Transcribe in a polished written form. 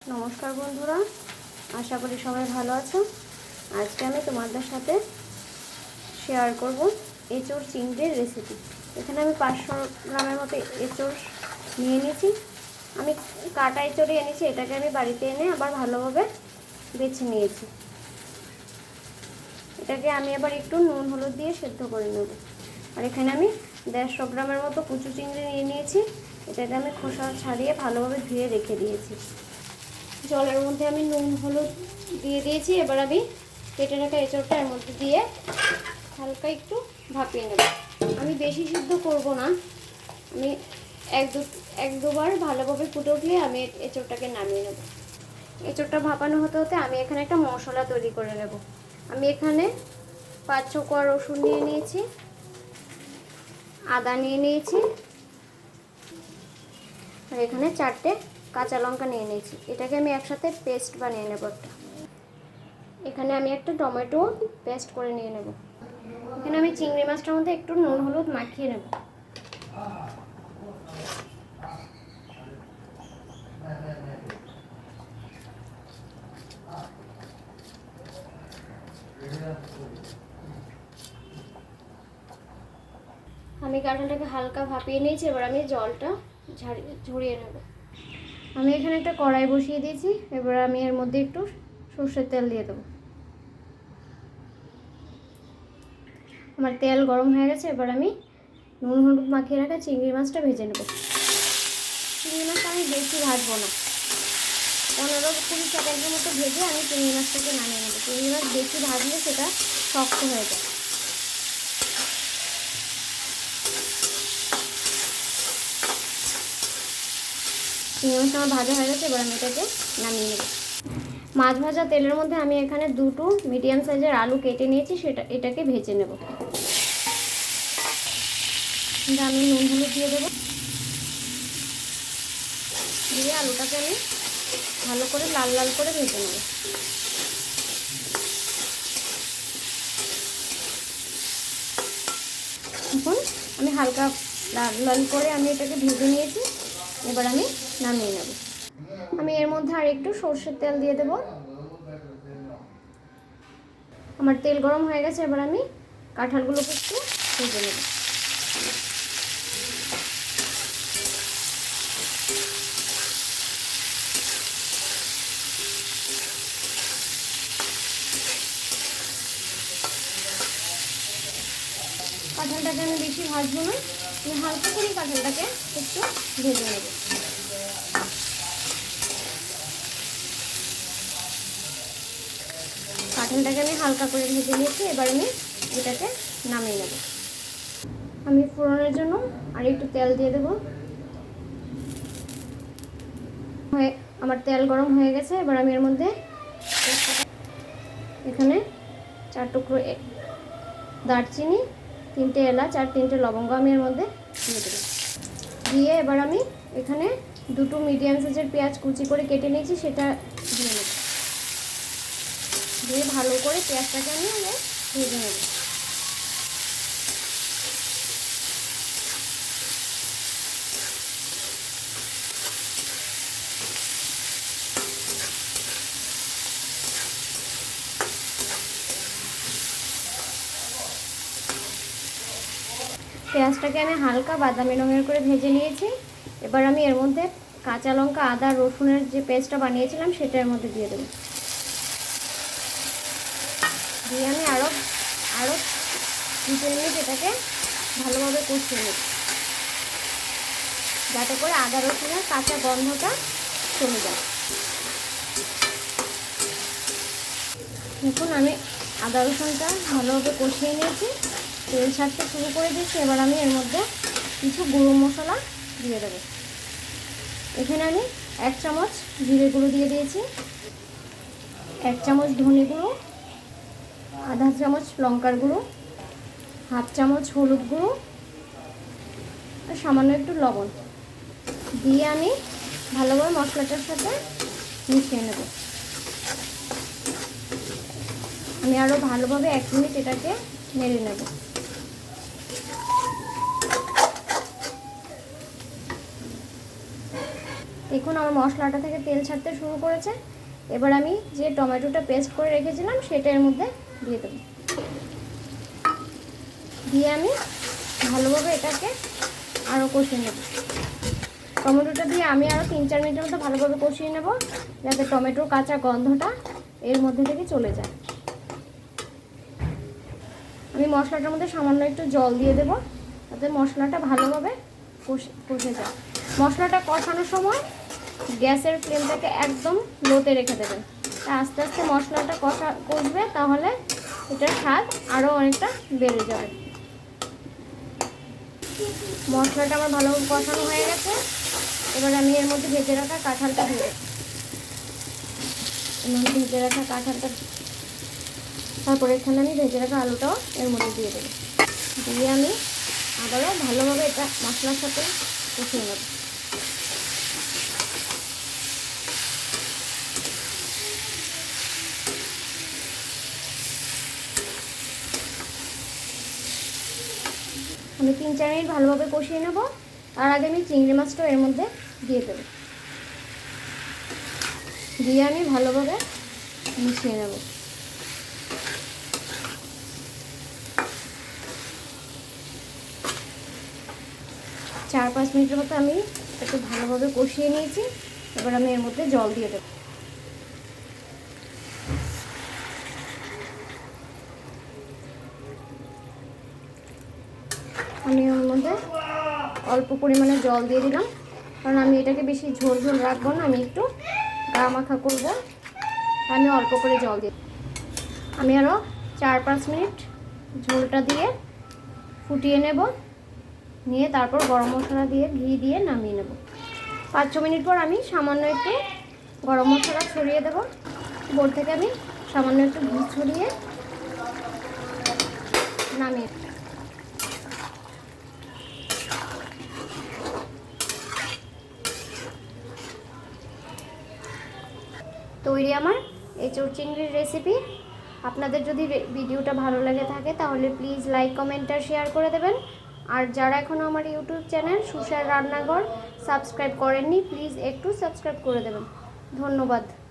नमस्कार बंधुरा आशा करी सबाई भालो आछो। आज के आमी तोमादेर साथे शेयर करब एचोड़ चिंगड़िर रेसिपि। एखाने आमी 500 ग्रामेर मतो एचोड़ निये निয়েছি। आमी काटा एचोड़ই এনেছি, এটাকে আমি বাড়িতে এনে আবার ভালোভাবে বেছে নিয়েছি। এটাকে আমি আবার একটু নুন হলুদ দিয়ে সেদ্ধ করে নেব। আর এখানে আমি 150 গ্রামের মতো কুচু চিংড়ি নিয়ে নিয়েছি। এটাকে আমি খোসা ছাড়িয়ে ভালোভাবে ধুয়ে রেখে দিয়েছি। জলের মধ্যে আমি নুন হলুদ দিয়ে দিয়েছি। এবার আমি কেটে রাখা এঁচোড়টা এর মধ্যে দিয়ে হালকা একটু ভাপিয়ে নেব। আমি বেশি সিদ্ধ করব না, আমি এক দুবার ভালোভাবে ফুটে উঠলে আমি এঁচোড়টাকে নামিয়ে নেব। এঁচোড়টা ভাপানো হতে হতে আমি এখানে একটা মশলা তৈরি করে নেব। আমি এখানে 5-6 কোয়া রসুন নিয়ে নিয়েছি, আদা নিয়ে নিয়েছি, আর এখানে 4টে কাঁচা লঙ্কা নিয়ে নিয়েছি। এটাকে আমি একসাথে পেস্ট বানিয়ে নেব একটা। এখানে আমি একটা টমেটো পেস্ট করে নিয়ে নেব। এখানে আমি চিংড়ি মাছটার মধ্যে একটু নুন হলুদ মাখিয়ে নেব। আমি কাঁঠালটাকে হালকা ভাপিয়ে নিয়েছি। এবার আমি জলটা ঝরিয়ে নেব। আমি এখানে একটা কড়াই বসিয়ে দিয়েছি। এবার আমি এর মধ্যে একটু সরষের তেল দিয়ে দেবো। আমার তেল গরম হয়ে গেছে। এবার আমি নুন হলুদ মাখিয়ে রাখা চিংড়ি মাছটা ভেজে নেব। চিংড়ি মাছটা আমি বেশি ভাজবো না, 15-20 সেকেন্ডের মতো ভেজে আমি চিংড়ি মাছটাকে নামিয়ে নেব। চিংড়ি মাছ বেশি ভাজলে সেটা শক্ত হয়ে যায়। চিংড়ি মাছটা আমার ভাজা হয়ে গেছে। এবার আমি এটাকে নামিয়ে নেব। মাছ ভাজা তেলের মধ্যে আমি এখানে 2টো মিডিয়াম সাইজের আলু কেটে নিয়েছি, এটাকে ভেজে নেব। আমি নুন হলুদ দিয়ে দেবো, দিয়ে আলুটাকে আমি ভালো করে লাল লাল করে ভেজে নেব। এখন আমি হালকা লাল লাল করে আমি এটাকে ভেজে নিয়েছি। এবার আমি নামিয়ে নেব। আমি এর মধ্যে আর একটু সরষের তেল দিয়ে দেব। আমার তেল গরম হয়ে গেছে। এবার আমি কাঁঠালগুলোকে একটু ভেজে নেব। কাঁঠালটাকে আমি বেশি ভাজবো না, আমি হালকা করে কাঁঠালটাকে একটু ভেজে নেব। কাঁঠালটাকে আমি হালকা করে ভেজে নিয়েছি। এবার আমি এটাকে নামিয়ে নেব। আমি ফোড়নের জন্য আর একটু তেল দিয়ে দেব। আমার তেল গরম হয়ে গেছে। এবার আমি এর মধ্যে এখানে 4 টুকরো দারচিনি, 3টে এলাচ আর 3টে লবঙ্গ আমি এর মধ্যে দিয়ে দেব। দিয়ে এবার আমি এখানে 2টো মিডিয়াম সাইজের পেঁয়াজ কুচি করে কেটে নিয়েছি, সেটা দিয়ে নেব। দিয়ে ভালো করে পেঁয়াজটাকে আমি ভেজে নেব। পেঁয়াজটাকে আমি হালকা বাদামি রঙের করে ভেজে নিয়েছি। এবার আমি এর মধ্যে কাঁচা লঙ্কা, আদা, রসুনের যে পেস্টটা বানিয়েছিলাম সেটা এর মধ্যে দিয়ে দেবো। দিয়ে আমি আরও 2 মিনিট এটাকে ভালোভাবে কষিয়ে নেব, যাতে করে আদা রসুনের কাঁচা গন্ধটা চলে যায়। দেখুন আমি আদা রসুনটা ভালোভাবে কষিয়ে নিয়েছি, তেল ছাড়তে শুরু করে দিয়েছি। এবার আমি এর মধ্যে কিছু গুঁড়ো মশলা দিয়ে দেবো। এখানে আমি 1 চামচ জিরে গুঁড়ো দিয়ে দিয়েছি, 1 চামচ ধনে গুঁড়ো, আধা চামচ লঙ্কার গুঁড়ো, হাফ চামচ হলুদ গুঁড়ো আর সামান্য একটু লবণ দিয়ে আমি ভালোভাবে মশলাটার সাথে মিশিয়ে নেব। আমি আরও ভালোভাবে 1 মিনিট এটাকে নেড়ে নেব। দেখুন আমার মশলাটা থেকে তেল ছাড়তে শুরু করেছে। এবার আমি যে টমেটোটা পেস্ট করে রেখেছিলাম সেটা এর মধ্যে দিয়ে দেবো। দিয়ে আমি ভালোভাবে এটাকে আরও কষিয়ে নেব। টমেটোটা দিয়ে আমি আরও 3-4 মিনিটের মতো ভালোভাবে কষিয়ে নেব, যাতে টমেটোর কাঁচা গন্ধটা এর মধ্যে থেকে চলে যায়। আমি মশলাটার মধ্যে সামান্য একটু জল দিয়ে দেবো, যাতে মশলাটা ভালোভাবে কষে যায়। মশলাটা কষানোর সময় গ্যাসের ফ্লেমটাকে একদম লোতে রেখে দেবেন। আস্তে আস্তে মশলাটা কষবে, তাহলে এটার স্বাদ আরও অনেকটা বেড়ে যাবে। মশলাটা আমার ভালোভাবে কষানো হয়ে গেছে। এবার আমি এর মধ্যে ভেজে রাখা কাঁঠালটা দিয়ে দেবো। ভেজে রাখা কাঁঠালটা, তারপরে এখানে আমি ভেজে রাখা আলুটাও এর মধ্যে দিয়ে দেবো। দিয়ে আমি আবারও ভালোভাবে এটা মশলার সাথে কষিয়ে নেব। আমি 3-4 মিনিট ভালোভাবে কষিয়ে নেব। তার আগে আমি চিংড়ি মাছটাও এর মধ্যে দিয়ে দেবো। দিয়ে আমি ভালোভাবে মিশিয়ে নেব। 4-5 মিনিটের মতো আমি একটু ভালোভাবে কষিয়ে নিয়েছি। এবার আমি এর মধ্যে জল দিয়ে দেব। আমি ওর মধ্যে অল্প পরিমাণে জল দিয়ে দিলাম, কারণ আমি এটাকে বেশি ঝোল ঝোল রাখবো না, আমি একটু গা মাখা করবো। আমি অল্প করে জল দিই। আমি আরও 4-5 মিনিট ঝোলটা দিয়ে ফুটিয়ে নেব, নিয়ে তারপর গরম মশলা দিয়ে ঘি দিয়ে নামিয়ে নেব। 5-6 মিনিট পর আমি সামান্য একটু গরম মশলা ছড়িয়ে দেবো। উপর থেকে আমি সামান্য একটু ঘি ছড়িয়ে নামিয়ে। তৈরি আমার এঁচোড় চিংড়ির রেসিপি। আপনাদের যদি ভিডিওটা ভালো লেগে থাকে তাহলে প্লিজ লাইক, কমেন্ট আর শেয়ার করে দেবেন। আর যারা এখনও আমার ইউটিউব চ্যানেল সুষার রান্নাঘর সাবস্ক্রাইব করেননি, প্লিজ একটু সাবস্ক্রাইব করে দেবেন। ধন্যবাদ।